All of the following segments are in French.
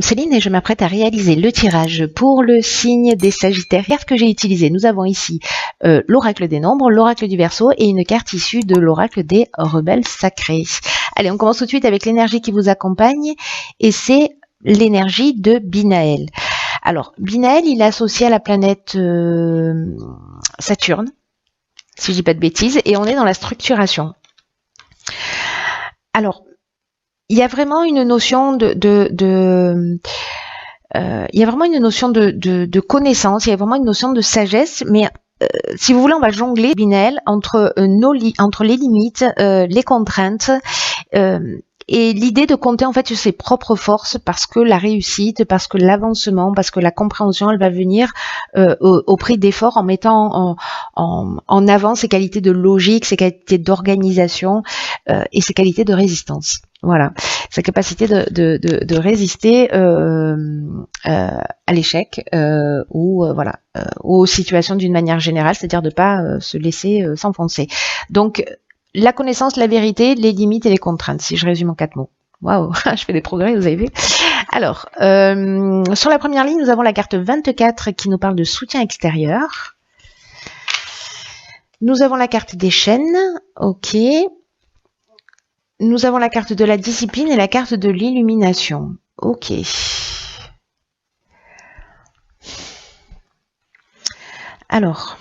Céline et je m'apprête à réaliser le tirage pour le signe des Sagittaires. Carte que j'ai utilisée, nous avons ici l'oracle des nombres, l'oracle du Verseau et une carte issue de l'oracle des rebelles sacrés. Allez, on commence tout de suite avec l'énergie qui vous accompagne et c'est l'énergie de Binaël. Alors, Binaël, il est associé à la planète Saturne, si je dis pas de bêtises, et on est dans la structuration. Alors, il y a vraiment une notion il y a vraiment une notion de connaissance, il y a vraiment une notion de sagesse, mais si vous voulez, on va jongler, Binaël, entre les limites, les contraintes, et l'idée de compter en fait sur ses propres forces, parce que la réussite, parce que l'avancement, parce que la compréhension, elle va venir au prix d'efforts, en mettant en avant ses qualités de logique, ses qualités d'organisation et ses qualités de résistance. Voilà, sa capacité de résister à l'échec ou voilà, aux situations d'une manière générale, c'est-à-dire de pas se laisser s'enfoncer. Donc la connaissance, la vérité, les limites et les contraintes, si je résume en 4 mots. Waouh, je fais des progrès, vous avez vu. Alors, sur la première ligne, nous avons la carte 24 qui nous parle de soutien extérieur. Nous avons la carte des chaînes, ok. Nous avons la carte de la discipline et la carte de l'illumination, ok. Alors,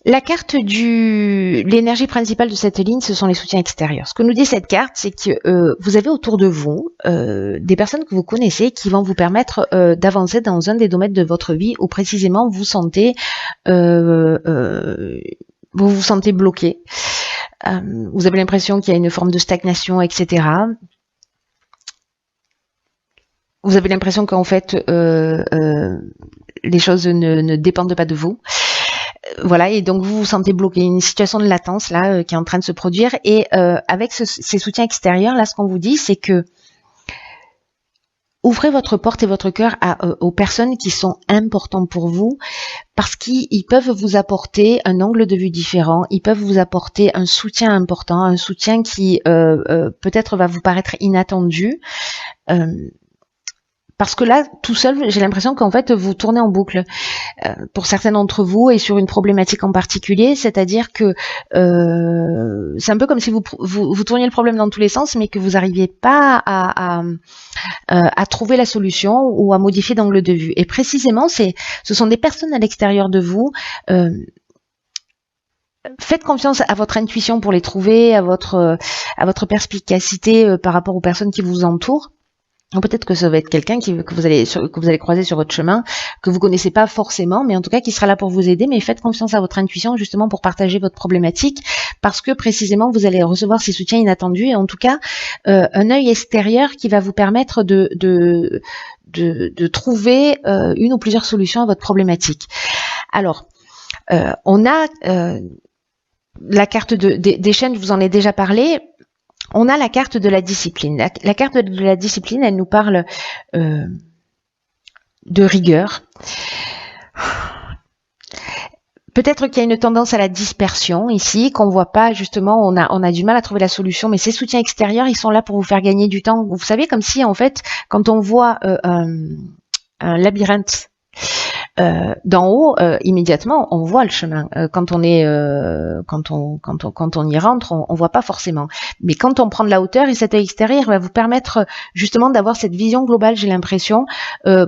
la carte l'énergie principale de cette ligne, ce sont les soutiens extérieurs. Ce que nous dit cette carte, c'est que vous avez autour de vous des personnes que vous connaissez qui vont vous permettre d'avancer dans un des domaines de votre vie où précisément vous vous sentez bloqué. Vous avez l'impression qu'il y a une forme de stagnation, etc. Vous avez l'impression qu'en fait, les choses ne dépendent pas de vous. Voilà, et donc vous vous sentez bloqué, une situation de latence là qui est en train de se produire, et avec ces soutiens extérieurs là, ce qu'on vous dit, c'est que ouvrez votre porte et votre cœur aux personnes qui sont importantes pour vous, parce qu'ils peuvent vous apporter un angle de vue différent, ils peuvent vous apporter un soutien important, un soutien qui peut-être va vous paraître inattendu. Parce que là, tout seul, j'ai l'impression qu'en fait, vous tournez en boucle. Pour certains d'entre vous, et sur une problématique en particulier, c'est-à-dire que c'est un peu comme si vous tourniez le problème dans tous les sens, mais que vous n'arriviez pas à trouver la solution ou à modifier d'angle de vue. Et précisément, ce sont des personnes à l'extérieur de vous. Faites confiance à votre intuition pour les trouver, à votre perspicacité par rapport aux personnes qui vous entourent. Peut-être que ça va être quelqu'un que vous allez croiser sur votre chemin, que vous connaissez pas forcément, mais en tout cas qui sera là pour vous aider. Mais faites confiance à votre intuition justement pour partager votre problématique, parce que précisément vous allez recevoir ces soutiens inattendus, et en tout cas un œil extérieur qui va vous permettre de trouver une ou plusieurs solutions à votre problématique. Alors, on a la carte des chaînes, je vous en ai déjà parlé. On a la carte de la discipline. La carte de la discipline, elle nous parle de rigueur. Peut-être qu'il y a une tendance à la dispersion ici, qu'on voit pas justement, on a du mal à trouver la solution, mais ces soutiens extérieurs, ils sont là pour vous faire gagner du temps. Vous savez, comme si en fait, quand on voit un labyrinthe d'en haut, immédiatement on voit le chemin. Quand on y rentre, on voit pas forcément. Mais quand on prend de la hauteur, et cet œil extérieur va vous permettre justement d'avoir cette vision globale, j'ai l'impression,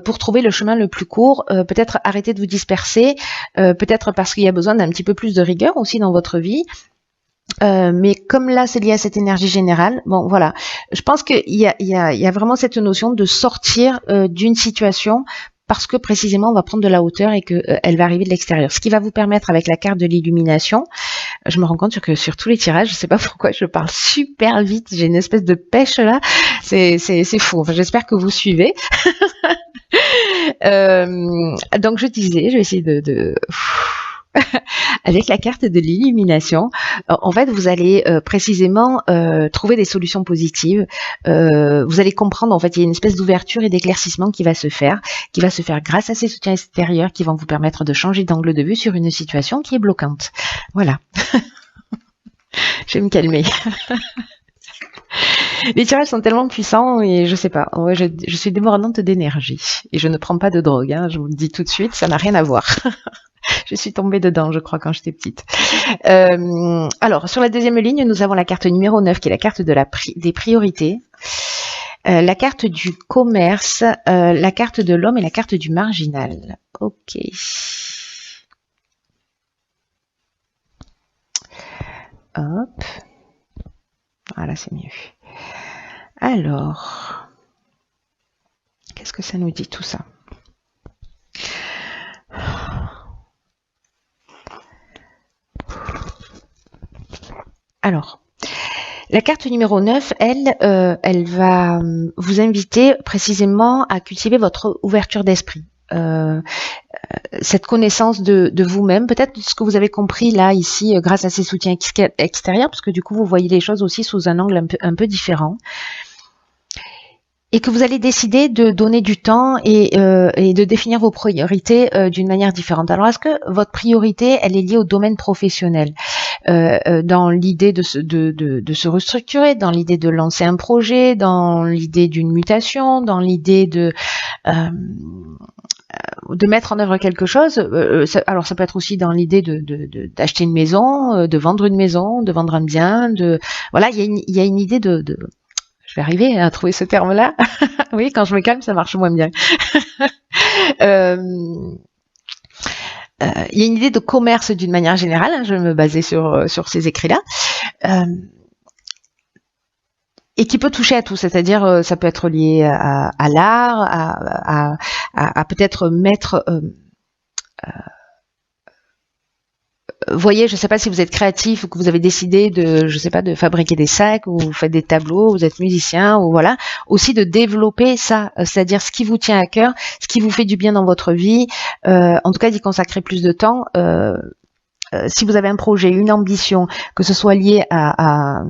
pour trouver le chemin le plus court, peut-être arrêter de vous disperser, peut-être parce qu'il y a besoin d'un petit peu plus de rigueur aussi dans votre vie. Mais comme là c'est lié à cette énergie générale, bon voilà, je pense qu'il y a vraiment cette notion de sortir d'une situation, parce que précisément on va prendre de la hauteur et qu'elle va arriver de l'extérieur. Ce qui va vous permettre, avec la carte de l'illumination, je me rends compte que sur tous les tirages, je sais pas pourquoi je parle super vite, j'ai une espèce de pêche là, c'est fou. Enfin, j'espère que vous suivez. Donc je disais, je vais essayer de avec la carte de l'illumination, en fait, vous allez précisément trouver des solutions positives. Vous allez comprendre, en fait, il y a une espèce d'ouverture et d'éclaircissement qui va se faire grâce à ces soutiens extérieurs qui vont vous permettre de changer d'angle de vue sur une situation qui est bloquante. Voilà. Je vais me calmer. Les tirages sont tellement puissants et je sais pas. Ouais, je suis débordante d'énergie et je ne prends pas de drogue. Hein, je vous le dis tout de suite, ça n'a rien à voir. Je suis tombée dedans, je crois, quand j'étais petite. Alors, sur la deuxième ligne, nous avons la carte numéro 9, qui est la carte de des priorités. La carte du commerce, la carte de l'homme et la carte du marginal. Ok. Hop. Voilà, c'est mieux. Alors, qu'est-ce que ça nous dit tout ça? Alors, la carte numéro 9, elle va vous inviter précisément à cultiver votre ouverture d'esprit. Cette connaissance de vous-même, peut-être ce que vous avez compris là, ici, grâce à ces soutiens extérieurs, parce que du coup, vous voyez les choses aussi sous un angle un peu différent. Et que vous allez décider de donner du temps et de définir vos priorités d'une manière différente. Alors, est-ce que votre priorité, elle est liée au domaine professionnel, dans l'idée de se restructurer, dans l'idée de lancer un projet, dans l'idée d'une mutation, dans l'idée de mettre en œuvre quelque chose. Alors, ça peut être aussi dans l'idée d'acheter une maison, de vendre une maison, de vendre un bien. Voilà, il y a une idée de je vais arriver à trouver ce terme-là. Oui, quand je me calme, ça marche moins bien. Il y a une idée de commerce d'une manière générale. Hein, je vais me baser sur ces écrits-là. Et qui peut toucher à tout, c'est-à-dire ça peut être lié à l'art, à peut-être mettre... voyez, je ne sais pas si vous êtes créatif ou que vous avez décidé je sais pas, de fabriquer des sacs ou vous faites des tableaux, vous êtes musicien ou voilà, aussi de développer ça, c'est-à-dire ce qui vous tient à cœur, ce qui vous fait du bien dans votre vie, en tout cas d'y consacrer plus de temps. Si vous avez un projet, une ambition, que ce soit lié à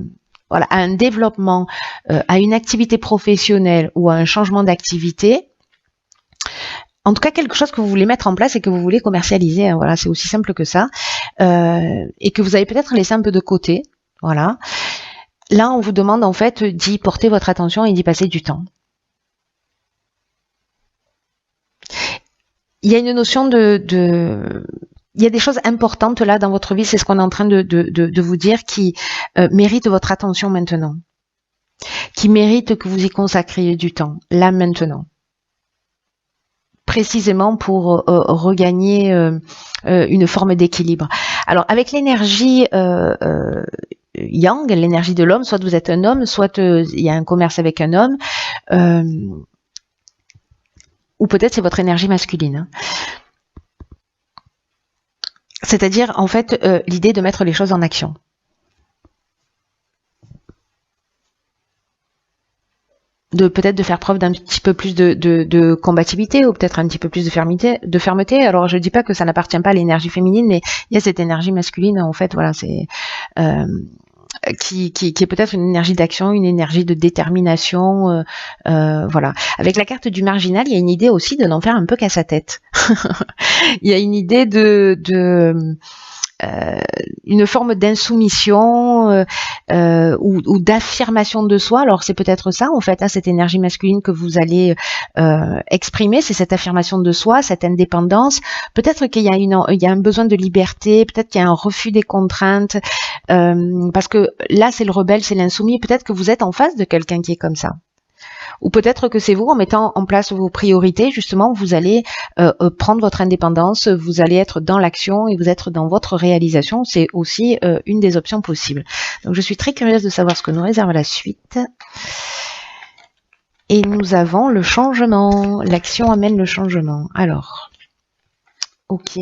un développement, à une activité professionnelle ou à un changement d'activité, en tout cas quelque chose que vous voulez mettre en place et que vous voulez commercialiser, hein, voilà, c'est aussi simple que ça, et que vous avez peut-être laissé un peu de côté, voilà. Là, on vous demande en fait d'y porter votre attention et d'y passer du temps. Il y a une notion il y a des choses importantes là dans votre vie, c'est ce qu'on est en train de vous dire, qui méritent votre attention maintenant, qui méritent que vous y consacriez du temps, là maintenant. Précisément pour regagner une forme d'équilibre. Alors avec l'énergie yang, l'énergie de l'homme, soit vous êtes un homme, soit il y a un commerce avec un homme, ou peut-être c'est votre énergie masculine. C'est-à-dire en fait l'idée de mettre les choses en action. Peut-être de faire preuve d'un petit peu plus de combativité ou peut-être un petit peu plus de fermeté. Alors je dis pas que ça n'appartient pas à l'énergie féminine, mais il y a cette énergie masculine en fait, voilà, c'est qui est peut-être une énergie d'action, une énergie de détermination, voilà. Avec la carte du marginal, il y a une idée aussi de n'en faire un peu qu'à sa tête. Il y a une idée une forme d'insoumission ou d'affirmation de soi. Alors c'est peut-être ça en fait, hein, cette énergie masculine que vous allez exprimer, c'est cette affirmation de soi, cette indépendance. Peut-être qu'il y a un besoin de liberté, peut-être qu'il y a un refus des contraintes, parce que là c'est le rebelle, c'est l'insoumis. Peut-être que vous êtes en face de quelqu'un qui est comme ça. Ou peut-être que c'est vous, en mettant en place vos priorités, justement, vous allez prendre votre indépendance, vous allez être dans l'action et vous être dans votre réalisation. C'est aussi une des options possibles. Donc je suis très curieuse de savoir ce que nous réserve la suite. Et nous avons le changement. L'action amène le changement. Alors, ok,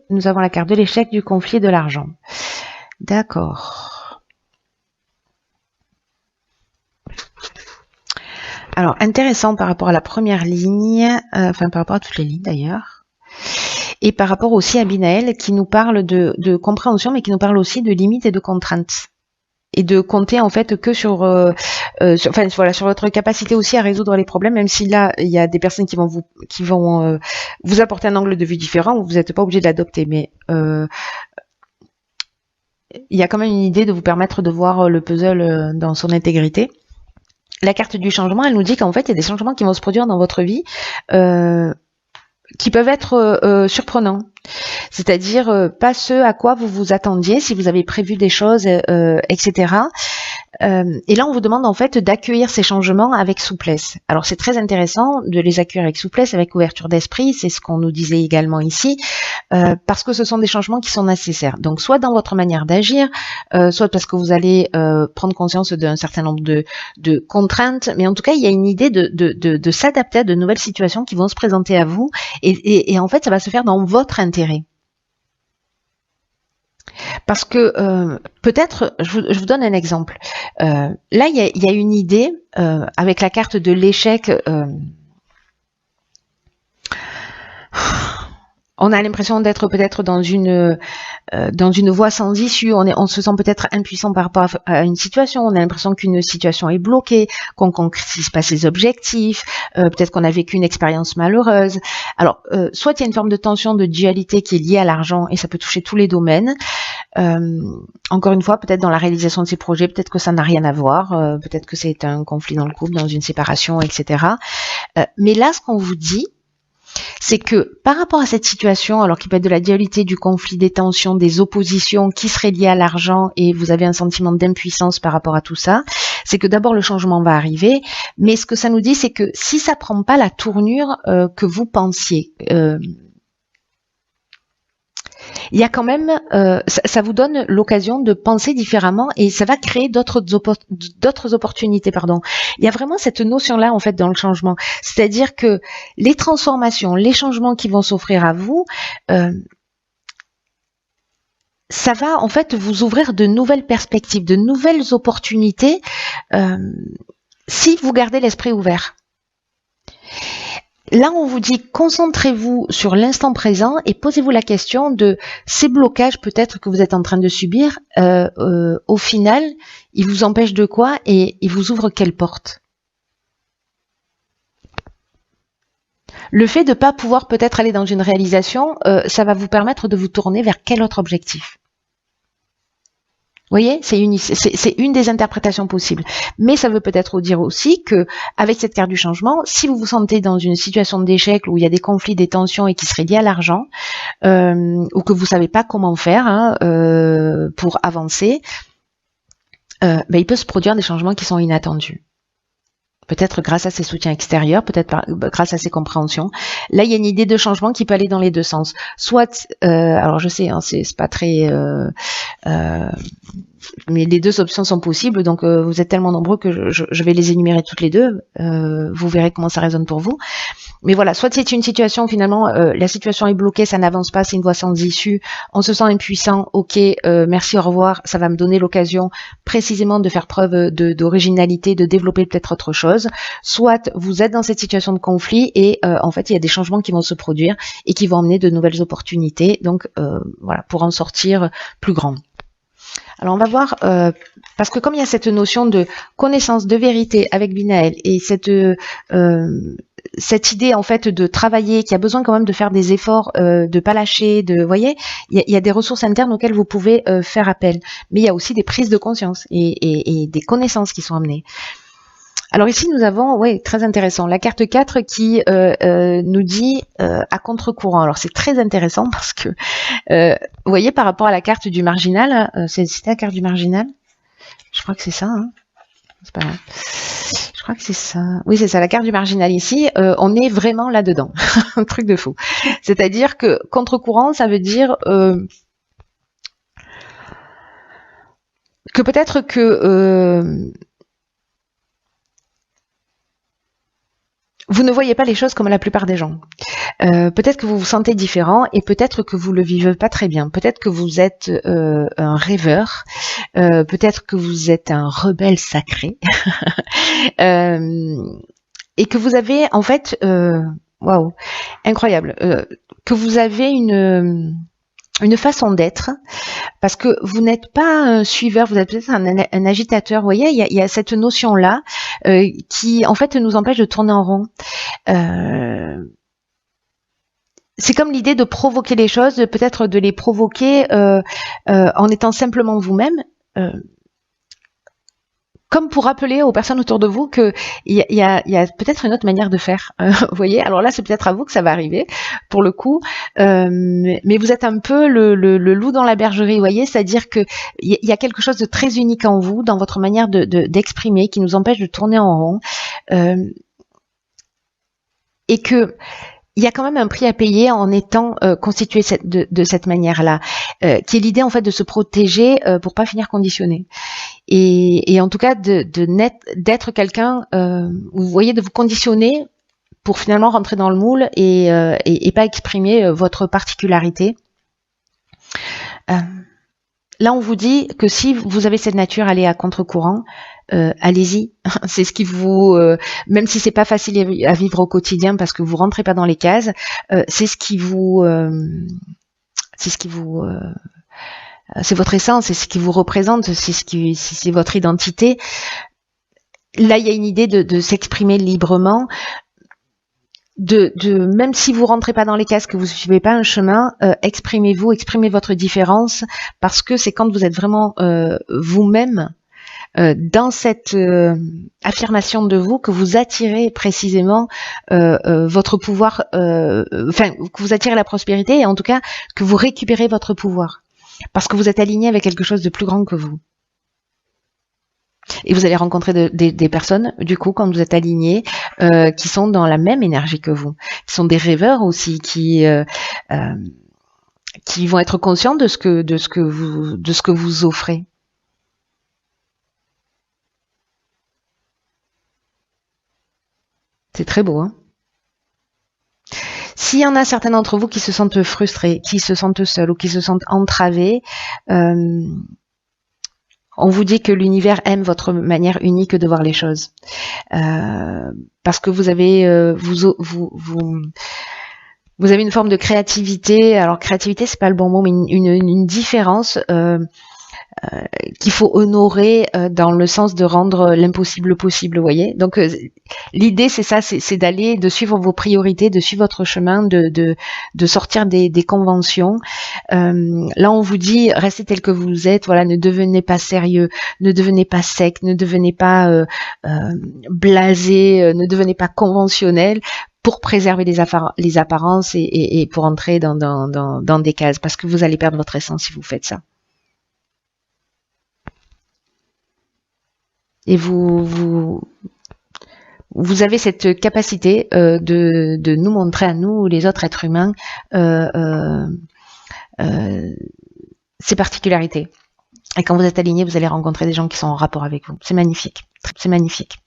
nous avons la carte de l'échec, du conflit et de l'argent. D'accord. Alors, intéressant par rapport à la première ligne, enfin par rapport à toutes les lignes d'ailleurs, et par rapport aussi à Binaël qui nous parle de compréhension, mais qui nous parle aussi de limites et de contraintes. Et de compter en fait que sur votre capacité aussi à résoudre les problèmes, même si là il y a des personnes qui vont vous apporter un angle de vue différent, vous n'êtes pas obligé de l'adopter, mais il y a quand même une idée de vous permettre de voir le puzzle dans son intégrité. la carte du changement, elle nous dit qu'en fait, il y a des changements qui vont se produire dans votre vie qui peuvent être surprenants. C'est-à-dire pas ce à quoi vous vous attendiez, si vous avez prévu des choses, etc. Et là, on vous demande en fait d'accueillir ces changements avec souplesse. Alors, c'est très intéressant de les accueillir avec souplesse, avec ouverture d'esprit. C'est ce qu'on nous disait également ici, parce que ce sont des changements qui sont nécessaires. Donc, soit dans votre manière d'agir, soit parce que vous allez prendre conscience d'un certain nombre de contraintes, mais en tout cas, il y a une idée de s'adapter à de nouvelles situations qui vont se présenter à vous, et en fait, ça va se faire dans votre intérêt. Parce que peut-être, je vous donne un exemple. Là, il y a une idée avec la carte de l'échec. On a l'impression d'être peut-être dans une voie sans issue. On se sent peut-être impuissant par rapport à une situation. On a l'impression qu'une situation est bloquée, qu'on ne concrétise pas ses objectifs. Peut-être qu'on a vécu une expérience malheureuse. Alors, soit il y a une forme de tension, de dualité qui est liée à l'argent, et ça peut toucher tous les domaines. Encore une fois, peut-être dans la réalisation de ces projets, peut-être que ça n'a rien à voir. Peut-être que c'est un conflit dans le couple, dans une séparation, etc. Mais là, ce qu'on vous dit, c'est que par rapport à cette situation, alors qu'il peut être de la dualité, du conflit, des tensions, des oppositions qui seraient liées à l'argent, et vous avez un sentiment d'impuissance par rapport à tout ça, c'est que d'abord le changement va arriver, mais ce que ça nous dit, c'est que si ça prend pas la tournure que vous pensiez, il y a quand même, ça vous donne l'occasion de penser différemment, et ça va créer d'autres opportunités, pardon. Il y a vraiment cette notion-là en fait dans le changement, c'est-à-dire que les transformations, les changements qui vont s'offrir à vous, ça va en fait vous ouvrir de nouvelles perspectives, de nouvelles opportunités, si vous gardez l'esprit ouvert. Là, on vous dit, concentrez-vous sur l'instant présent et posez-vous la question de ces blocages peut-être que vous êtes en train de subir, au final, ils vous empêchent de quoi et ils vous ouvrent quelle porte? Le fait de ne pas pouvoir peut-être aller dans une réalisation, ça va vous permettre de vous tourner vers quel autre objectif? Vous voyez, c'est une des interprétations possibles. Mais ça veut peut-être dire aussi que, avec cette carte du changement, si vous vous sentez dans une situation d'échec où il y a des conflits, des tensions et qui seraient liés à l'argent, ou que vous savez pas comment faire pour avancer, il peut se produire des changements qui sont inattendus. Peut-être grâce à ces soutiens extérieurs, peut-être grâce à ces compréhensions. Là, il y a une idée de changement qui peut aller dans les deux sens. Soit, alors je sais, c'est pas très... mais les deux options sont possibles, donc vous êtes tellement nombreux que je vais les énumérer toutes les deux. Vous verrez comment ça résonne pour vous. Mais voilà, soit c'est une situation, finalement, la situation est bloquée, ça n'avance pas, c'est une voie sans issue, on se sent impuissant, ok, merci, au revoir, ça va me donner l'occasion précisément de faire preuve d'originalité, de développer peut-être autre chose. Soit vous êtes dans cette situation de conflit et en fait, il y a des changements qui vont se produire et qui vont amener de nouvelles opportunités, donc voilà, pour en sortir plus grand. Alors on va voir, parce que comme il y a cette notion de connaissance, de vérité avec Binaël, et cette idée en fait de travailler, qui a besoin quand même de faire des efforts, de pas lâcher, vous voyez, il y a des ressources internes auxquelles vous pouvez faire appel, mais il y a aussi des prises de conscience et des connaissances qui sont amenées. Alors ici, nous avons, ouais, très intéressant, la carte 4 qui nous dit à contre-courant. Alors c'est très intéressant parce que, vous voyez, par rapport à la carte du marginal, c'était la carte du marginal? Je crois que c'est ça, hein, c'est pas grave. Je crois que c'est ça. Oui, c'est ça, la carte du marginal ici, on est vraiment là-dedans. Un truc de fou. C'est-à-dire que contre-courant, ça veut dire que peut-être que... vous ne voyez pas les choses comme la plupart des gens. Peut-être que vous vous sentez différent et peut-être que vous le vivez pas très bien. Peut-être que vous êtes un rêveur. Peut-être que vous êtes un rebelle sacré. Et que vous avez en fait, waouh, incroyable, que vous avez une façon d'être, parce que vous n'êtes pas un suiveur, vous êtes peut-être un agitateur, vous voyez, il y a cette notion-là qui, en fait, nous empêche de tourner en rond. C'est comme l'idée de provoquer les choses, peut-être de les provoquer en étant simplement vous-même, comme pour rappeler aux personnes autour de vous que il y a peut-être une autre manière de faire. Vous voyez, alors là, c'est peut-être à vous que ça va arriver, pour le coup. Mais vous êtes un peu le loup dans la bergerie, vous voyez, c'est-à-dire que il y a quelque chose de très unique en vous, dans votre manière d'exprimer, qui nous empêche de tourner en rond, et que il y a quand même un prix à payer en étant constitué de cette manière-là, qui est l'idée en fait de se protéger pour pas finir conditionné. Et en tout cas d'être quelqu'un, vous voyez, de vous conditionner pour finalement rentrer dans le moule et pas exprimer votre particularité. Là, on vous dit que si vous avez cette nature, allez à contre-courant, allez-y. C'est ce qui vous, même si c'est pas facile à vivre au quotidien parce que vous rentrez pas dans les cases, c'est votre essence, c'est ce qui vous représente, c'est votre identité. Là, il y a une idée de s'exprimer librement. Même si vous rentrez pas dans les cases, que vous suivez pas un chemin, exprimez-vous, exprimez votre différence, parce que c'est quand vous êtes vraiment vous-même dans cette affirmation de vous que vous attirez précisément votre pouvoir, que vous attirez la prospérité et en tout cas que vous récupérez votre pouvoir, parce que vous êtes aligné avec quelque chose de plus grand que vous. Et vous allez rencontrer des personnes, du coup, quand vous êtes alignés, qui sont dans la même énergie que vous, qui sont des rêveurs aussi, qui vont être conscients de ce que vous offrez. C'est très beau, hein? S'il y en a certains d'entre vous qui se sentent frustrés, qui se sentent seuls ou qui se sentent entravés, on vous dit que l'univers aime votre manière unique de voir les choses, parce que vous avez vous avez une forme de créativité. Alors créativité, c'est pas le bon mot, mais une différence qu'il faut honorer dans le sens de rendre l'impossible possible, vous voyez. Donc l'idée c'est ça, c'est d'aller, de suivre vos priorités, de suivre votre chemin, de sortir des conventions. Là on vous dit restez tel que vous êtes, voilà, ne devenez pas sérieux, ne devenez pas sec, ne devenez pas blasé, ne devenez pas conventionnel, pour préserver les apparences et pour entrer dans des cases, parce que vous allez perdre votre essence si vous faites ça. Et vous avez cette capacité de nous montrer à nous, les autres êtres humains, ces particularités. Et quand vous êtes aligné, vous allez rencontrer des gens qui sont en rapport avec vous. C'est magnifique. C'est magnifique.